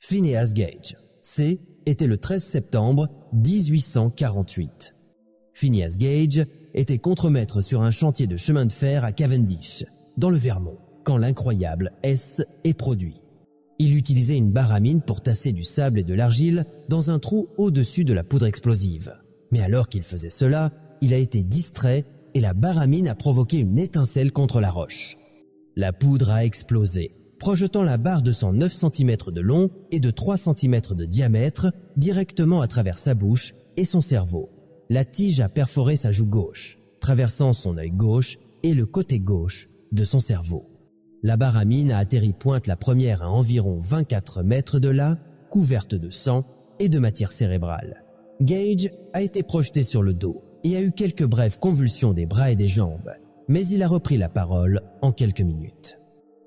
Phineas Gage. Était le 13 septembre 1848. Phineas Gage était contremaître sur un chantier de chemin de fer à Cavendish, dans le Vermont, quand l'incroyable S est produit. Il utilisait une barre à mine pour tasser du sable et de l'argile dans un trou au-dessus de la poudre explosive. Mais alors qu'il faisait cela, il a été distrait et la barre à mine a provoqué une étincelle contre la roche. La poudre a explosé, projetant la barre de 109 cm de long et de 3 cm de diamètre directement à travers sa bouche et son cerveau. La tige a perforé sa joue gauche, traversant son œil gauche et le côté gauche de son cerveau. La barre à mine a atterri pointe la première à environ 24 mètres de là, couverte de sang et de matière cérébrale. Gage a été projeté sur le dos et a eu quelques brèves convulsions des bras et des jambes, mais il a repris la parole en quelques minutes.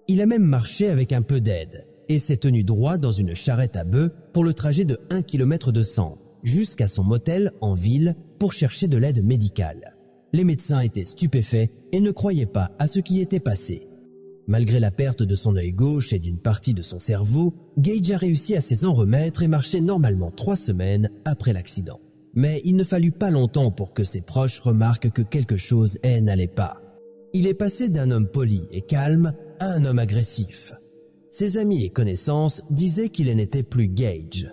Il a même marché avec un peu d'aide et s'est tenu droit dans une charrette à bœufs pour le trajet de 1 km de 100 jusqu'à son motel en ville pour chercher de l'aide médicale. Les médecins étaient stupéfaits et ne croyaient pas à ce qui était passé. Malgré la perte de son œil gauche et d'une partie de son cerveau, Gage a réussi à s'en remettre et marchait normalement 3 semaines après l'accident. Mais il ne fallut pas longtemps pour que ses proches remarquent que quelque chose n'allait pas. Il est passé d'un homme poli et calme à un homme agressif. Ses amis et connaissances disaient qu'il n'était plus Gage.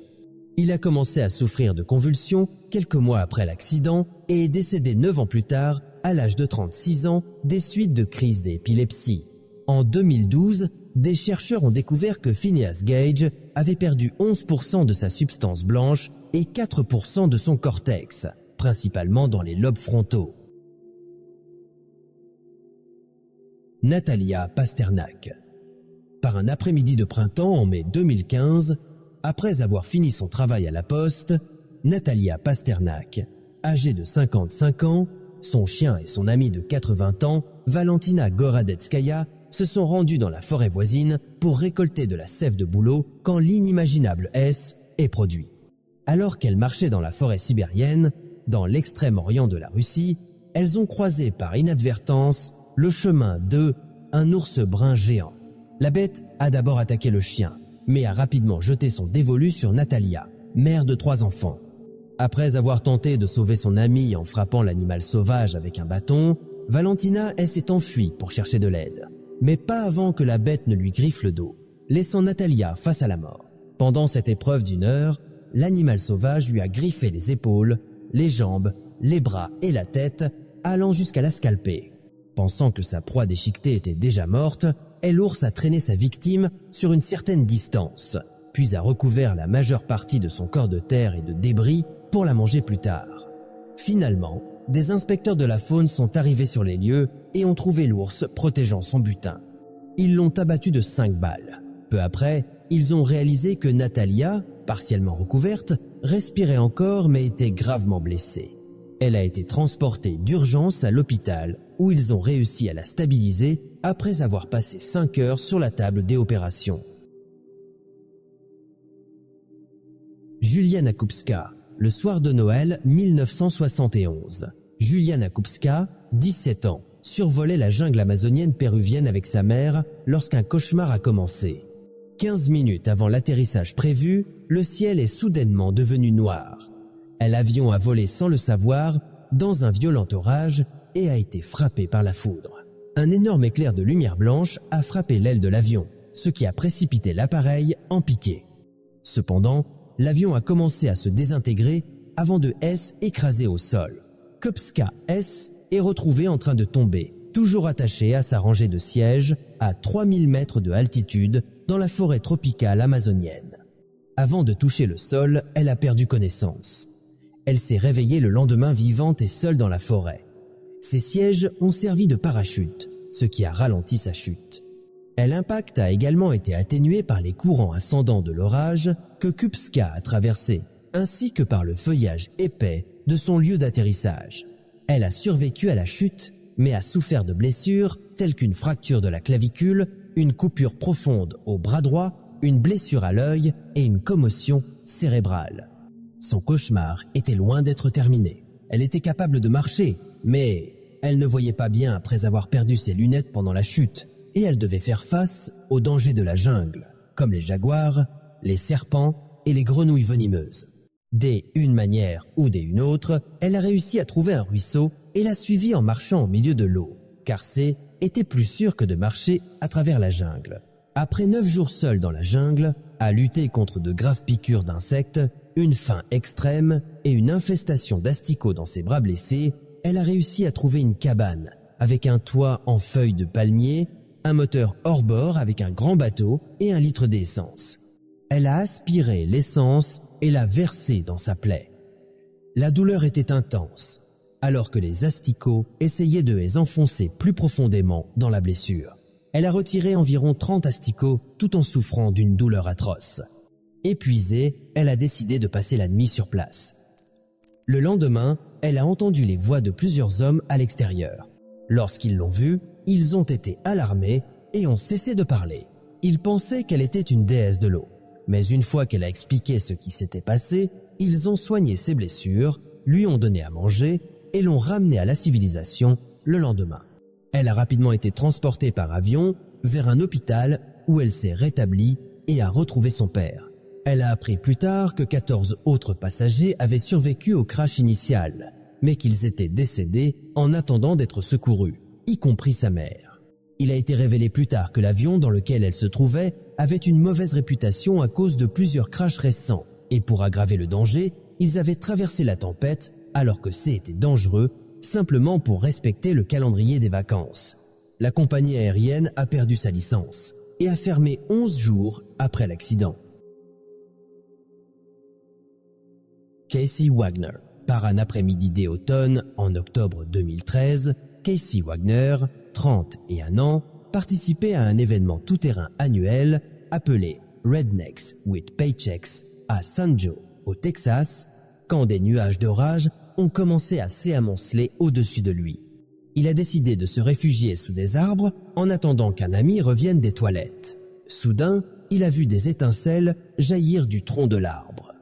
Il a commencé à souffrir de convulsions quelques mois après l'accident et est décédé 9 ans plus tard, à l'âge de 36 ans, des suites de crises d'épilepsie. En 2012, des chercheurs ont découvert que Phineas Gage avait perdu 11% de sa substance blanche et 4% de son cortex, principalement dans les lobes frontaux. Natalia Pasternak. Par un après-midi de printemps en mai 2015, après avoir fini son travail à la poste, Natalia Pasternak, âgée de 55 ans, son chien et son amie de 80 ans, Valentina Goradetskaya, se sont rendus dans la forêt voisine pour récolter de la sève de bouleau quand l'inimaginable S est produit. Alors qu'elles marchaient dans la forêt sibérienne, dans l'extrême-orient de la Russie, elles ont croisé par inadvertance le chemin un ours brun géant. La bête a d'abord attaqué le chien, mais a rapidement jeté son dévolu sur Natalia, mère de 3 enfants. Après avoir tenté de sauver son amie en frappant l'animal sauvage avec un bâton, Valentina s'est enfuie pour chercher de l'aide. Mais pas avant que la bête ne lui griffe le dos, laissant Natalia face à la mort. Pendant cette épreuve d'1 heure, l'animal sauvage lui a griffé les épaules, les jambes, les bras et la tête, allant jusqu'à la scalper. Pensant que sa proie déchiquetée était déjà morte, l'ours a traîné sa victime sur une certaine distance, puis a recouvert la majeure partie de son corps de terre et de débris pour la manger plus tard. Finalement, des inspecteurs de la faune sont arrivés sur les lieux et ont trouvé l'ours protégeant son butin. Ils l'ont abattu de 5 balles. Peu après, ils ont réalisé que Natalia, partiellement recouverte, respirait encore mais était gravement blessée. Elle a été transportée d'urgence à l'hôpital où ils ont réussi à la stabiliser après avoir passé 5 heures sur la table des opérations. Juliana Kupska, le soir de Noël 1971. Juliana Kupska, 17 ans, survolait la jungle amazonienne péruvienne avec sa mère lorsqu'un cauchemar a commencé. 15 minutes avant l'atterrissage prévu, le ciel est soudainement devenu noir. L'avion a volé sans le savoir dans un violent orage et a été frappé par la foudre. Un énorme éclair de lumière blanche a frappé l'aile de l'avion, ce qui a précipité l'appareil en piqué. Cependant, l'avion a commencé à se désintégrer avant de écraser au sol. Kupska S est retrouvé en train de tomber, toujours attaché à sa rangée de sièges à 3000 mètres de altitude dans la forêt tropicale amazonienne. Avant de toucher le sol, elle a perdu connaissance. Elle s'est réveillée le lendemain vivante et seule dans la forêt. Ses sièges ont servi de parachute, ce qui a ralenti sa chute. L'impact a également été atténué par les courants ascendants de l'orage que Kupska a traversé, ainsi que par le feuillage épais de son lieu d'atterrissage. Elle a survécu à la chute, mais a souffert de blessures telles qu'une fracture de la clavicule, une coupure profonde au bras droit, une blessure à l'œil et une commotion cérébrale. Son cauchemar était loin d'être terminé. Elle était capable de marcher, mais elle ne voyait pas bien après avoir perdu ses lunettes pendant la chute, et elle devait faire face aux dangers de la jungle, comme les jaguars, les serpents et les grenouilles venimeuses. Dès une manière ou dès une autre, elle a réussi à trouver un ruisseau et l'a suivi en marchant au milieu de l'eau, car C était plus sûr que de marcher à travers la jungle. Après 9 jours seule dans la jungle, à lutter contre de graves piqûres d'insectes, une faim extrême et une infestation d'asticots dans ses bras blessés, elle a réussi à trouver une cabane avec un toit en feuilles de palmier, un moteur hors bord avec un grand bateau et 1 litre d'essence. Elle a aspiré l'essence et l'a versée dans sa plaie. La douleur était intense, alors que les asticots essayaient de les enfoncer plus profondément dans la blessure. Elle a retiré environ 30 asticots tout en souffrant d'une douleur atroce. Épuisée, elle a décidé de passer la nuit sur place. Le lendemain, elle a entendu les voix de plusieurs hommes à l'extérieur. Lorsqu'ils l'ont vue, ils ont été alarmés et ont cessé de parler. Ils pensaient qu'elle était une déesse de l'eau. Mais une fois qu'elle a expliqué ce qui s'était passé, ils ont soigné ses blessures, lui ont donné à manger et l'ont ramenée à la civilisation le lendemain. Elle a rapidement été transportée par avion vers un hôpital où elle s'est rétablie et a retrouvé son père. Elle a appris plus tard que 14 autres passagers avaient survécu au crash initial, mais qu'ils étaient décédés en attendant d'être secourus, y compris sa mère. Il a été révélé plus tard que l'avion dans lequel elle se trouvait avait une mauvaise réputation à cause de plusieurs crashs récents, et pour aggraver le danger, ils avaient traversé la tempête alors que c'était dangereux, simplement pour respecter le calendrier des vacances. La compagnie aérienne a perdu sa licence et a fermé 11 jours après l'accident. Casey Wagner. Par un après-midi d'automne en octobre 2013, Casey Wagner, 31 ans, participait à un événement tout-terrain annuel appelé Rednecks with Paychecks à San Joe, au Texas, quand des nuages d'orage ont commencé à s'amonceler au-dessus de lui. Il a décidé de se réfugier sous des arbres en attendant qu'un ami revienne des toilettes. Soudain, il a vu des étincelles jaillir du tronc de l'arbre.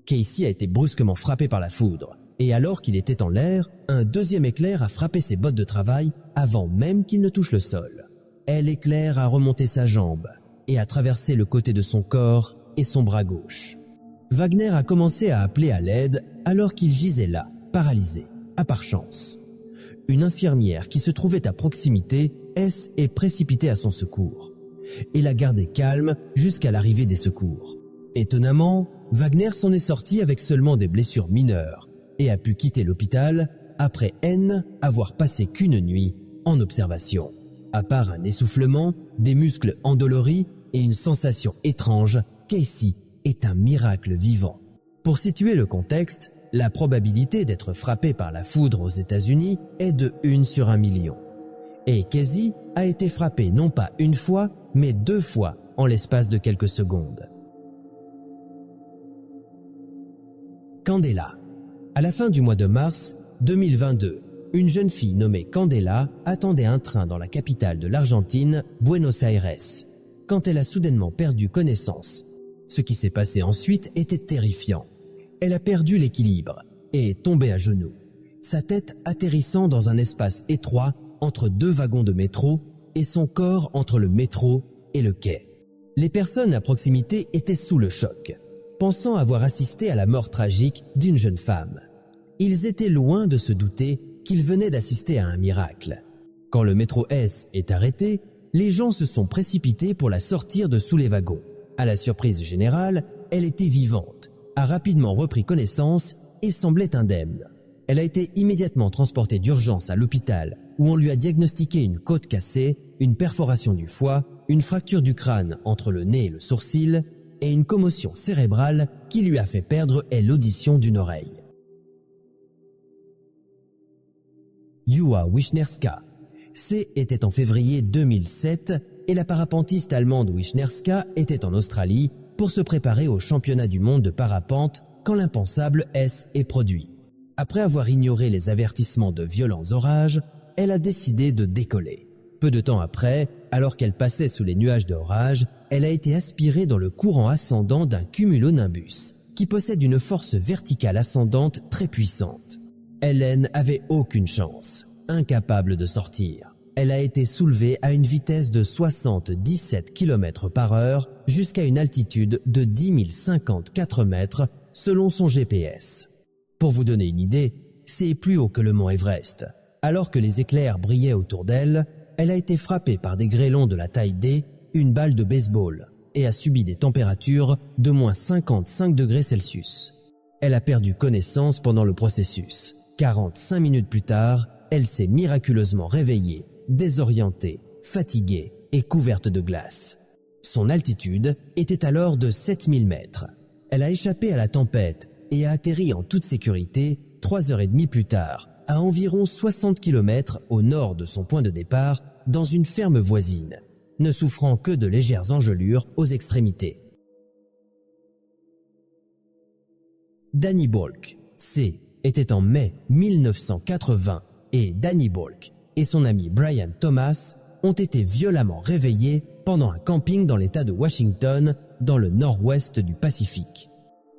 Casey a été brusquement frappé par la foudre, et alors qu'il était en l'air, un deuxième éclair a frappé ses bottes de travail avant même qu'il ne touche le sol. L'éclair a remonté sa jambe et a traversé le côté de son corps et son bras gauche. Wagner a commencé à appeler à l'aide alors qu'il gisait là, paralysé, à part chance. Une infirmière qui se trouvait à proximité est précipitée à son secours et l'a gardé calme jusqu'à l'arrivée des secours. Étonnamment, Wagner s'en est sorti avec seulement des blessures mineures et a pu quitter l'hôpital après avoir passé qu'une nuit en observation. À part un essoufflement, des muscles endoloris et une sensation étrange, Casey est un miracle vivant. Pour situer le contexte, la probabilité d'être frappé par la foudre aux États-Unis est de 1 sur 1 million. Et Casey a été frappé non pas une fois, mais 2 fois en l'espace de quelques secondes. Candela. À la fin du mois de mars 2022, une jeune fille nommée Candela attendait un train dans la capitale de l'Argentine, Buenos Aires, quand elle a soudainement perdu connaissance. Ce qui s'est passé ensuite était terrifiant. Elle a perdu l'équilibre et est tombée à genoux, sa tête atterrissant dans un espace étroit entre 2 wagons de métro et son corps entre le métro et le quai. Les personnes à proximité étaient sous le choc, pensant avoir assisté à la mort tragique d'une jeune femme. Ils étaient loin de se douter qu'ils venaient d'assister à un miracle. Quand le métro S est arrêté, les gens se sont précipités pour la sortir de sous les wagons. À la surprise générale, elle était vivante, a rapidement repris connaissance et semblait indemne. Elle a été immédiatement transportée d'urgence à l'hôpital où on lui a diagnostiqué une côte cassée, une perforation du foie, une fracture du crâne entre le nez et le sourcil et une commotion cérébrale qui lui a fait perdre l'audition d'une oreille. Juha Wisniewska. Était en février 2007 et la parapentiste allemande Wisniewska était en Australie pour se préparer au championnat du monde de parapente quand l'impensable est produit. Après avoir ignoré les avertissements de violents orages, elle a décidé de décoller. Peu de temps après, alors qu'elle passait sous les nuages d'orage, elle a été aspirée dans le courant ascendant d'un cumulonimbus qui possède une force verticale ascendante très puissante. Hélène avait aucune chance, incapable de sortir. Elle a été soulevée à une vitesse de 77 km/h jusqu'à une altitude de 10 054 mètres selon son GPS. Pour vous donner une idée, c'est plus haut que le mont Everest. Alors que les éclairs brillaient autour d'elle, elle a été frappée par des grêlons de la taille D, une balle de baseball, et a subi des températures de moins 55 degrés Celsius. Elle a perdu connaissance pendant le processus. 45 minutes plus tard, elle s'est miraculeusement réveillée, désorientée, fatiguée et couverte de glace. Son altitude était alors de 7000 mètres. Elle a échappé à la tempête et a atterri en toute sécurité 3h30 plus tard, à environ 60 km au nord de son point de départ, dans une ferme voisine, ne souffrant que de légères engelures aux extrémités. Danny Bolk, C, était en mai 1980 et Danny Bolk et son ami Brian Thomas ont été violemment réveillés pendant un camping dans l'État de Washington, dans le nord-ouest du Pacifique.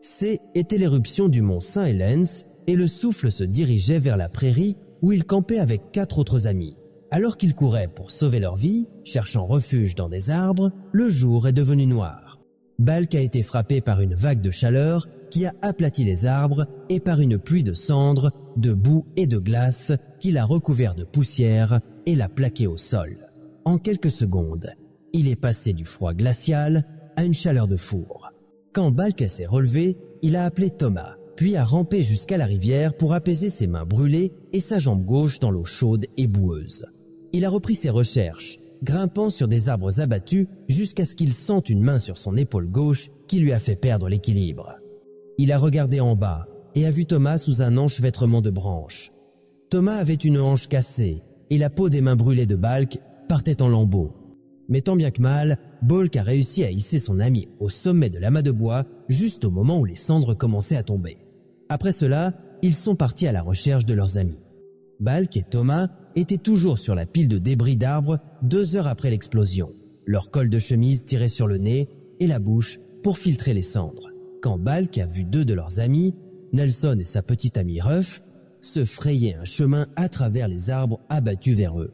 C était l'éruption du mont St. Helens et le souffle se dirigeait vers la prairie où ils campaient avec 4 autres amis. Alors qu'ils couraient pour sauver leur vie, cherchant refuge dans des arbres, le jour est devenu noir. Balk a été frappé par une vague de chaleur qui a aplati les arbres et par une pluie de cendres, de boue et de glace qui l'a recouvert de poussière et l'a plaqué au sol. En quelques secondes, il est passé du froid glacial à une chaleur de four. Quand Balk s'est relevé, il a appelé Thomas, puis a rampé jusqu'à la rivière pour apaiser ses mains brûlées et sa jambe gauche dans l'eau chaude et boueuse. Il a repris ses recherches, grimpant sur des arbres abattus jusqu'à ce qu'il sente une main sur son épaule gauche qui lui a fait perdre l'équilibre. Il a regardé en bas et a vu Thomas sous un enchevêtrement de branches. Thomas avait une hanche cassée et la peau des mains brûlées de Balk partait en lambeaux. Mais tant bien que mal, Bolk a réussi à hisser son ami au sommet de l'amas de bois juste au moment où les cendres commençaient à tomber. Après cela, ils sont partis à la recherche de leurs amis. Balk et Thomas étaient toujours sur la pile de débris d'arbres 2 heures après l'explosion, leur col de chemise tiré sur le nez et la bouche pour filtrer les cendres. Quand Balk a vu 2 de leurs amis, Nelson et sa petite amie Ruff, se frayer un chemin à travers les arbres abattus vers eux.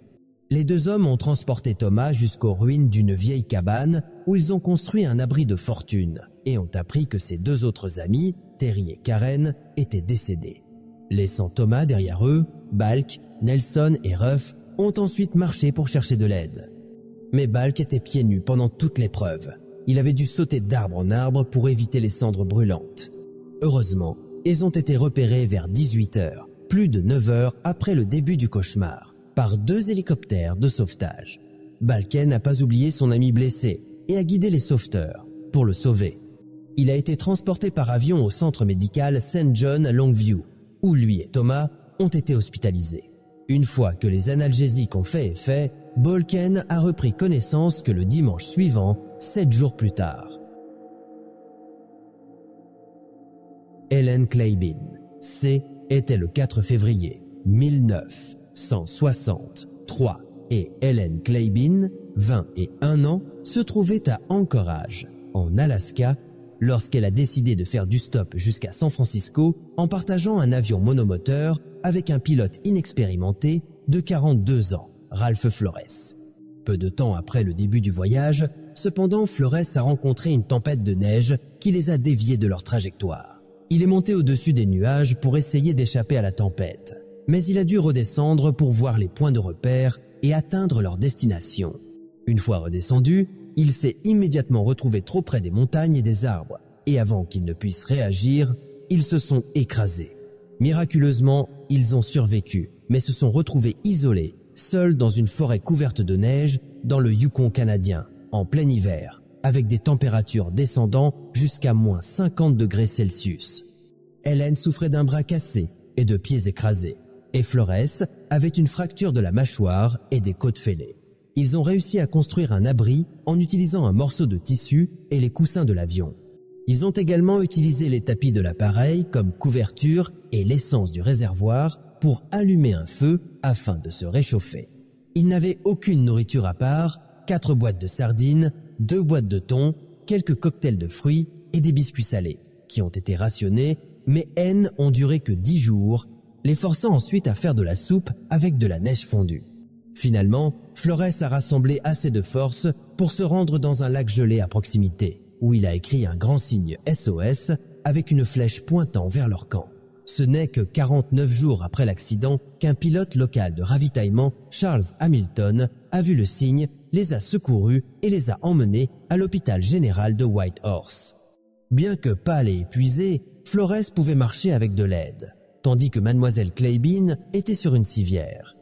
Les 2 hommes ont transporté Thomas jusqu'aux ruines d'une vieille cabane où ils ont construit un abri de fortune et ont appris que ses 2 autres amis, Terry et Karen, étaient décédés. Laissant Thomas derrière eux, Balk, Nelson et Ruff ont ensuite marché pour chercher de l'aide. Mais Balk était pieds nus pendant toute l'épreuve. Il avait dû sauter d'arbre en arbre pour éviter les cendres brûlantes. Heureusement, ils ont été repérés vers 18 heures, plus de 9 heures après le début du cauchemar, par 2 hélicoptères de sauvetage. Balken n'a pas oublié son ami blessé et a guidé les sauveteurs pour le sauver. Il a été transporté par avion au centre médical St. John à Longview, où lui et Thomas ont été hospitalisés. Une fois que les analgésiques ont fait effet, Bolken a repris connaissance que le dimanche suivant, 7 jours plus tard. Helen Kleibin, C, était le 4 février 1963 et Helen Kleibin, 21 ans, se trouvait à Anchorage, en Alaska, lorsqu'elle a décidé de faire du stop jusqu'à San Francisco en partageant un avion monomoteur avec un pilote inexpérimenté de 42 ans, Ralph Flores. Peu de temps après le début du voyage, cependant Flores a rencontré une tempête de neige qui les a déviés de leur trajectoire. Il est monté au-dessus des nuages pour essayer d'échapper à la tempête, mais il a dû redescendre pour voir les points de repère et atteindre leur destination. Une fois redescendu, il s'est immédiatement retrouvé trop près des montagnes et des arbres, et avant qu'ils ne puissent réagir, ils se sont écrasés. Miraculeusement, ils ont survécu, mais se sont retrouvés isolés, seuls dans une forêt couverte de neige dans le Yukon canadien, en plein hiver, avec des températures descendant jusqu'à moins 50 degrés Celsius. Helen souffrait d'un bras cassé et de pieds écrasés, et Flores avait une fracture de la mâchoire et des côtes fêlées. Ils ont réussi à construire un abri en utilisant un morceau de tissu et les coussins de l'avion. Ils ont également utilisé les tapis de l'appareil comme couverture et l'essence du réservoir pour allumer un feu afin de se réchauffer. Ils n'avaient aucune nourriture à part, 4 boîtes de sardines, 2 boîtes de thon, quelques cocktails de fruits et des biscuits salés, qui ont été rationnés, mais ont duré que 10 jours, les forçant ensuite à faire de la soupe avec de la neige fondue. Finalement, Flores a rassemblé assez de force pour se rendre dans un lac gelé à proximité, où il a écrit un grand signe SOS avec une flèche pointant vers leur camp. Ce n'est que 49 jours après l'accident qu'un pilote local de ravitaillement, Charles Hamilton, a vu le signe, les a secourus et les a emmenés à l'hôpital général de Whitehorse. Bien que pâle et épuisée, Flores pouvait marcher avec de l'aide, tandis que mademoiselle Claybin était sur une civière.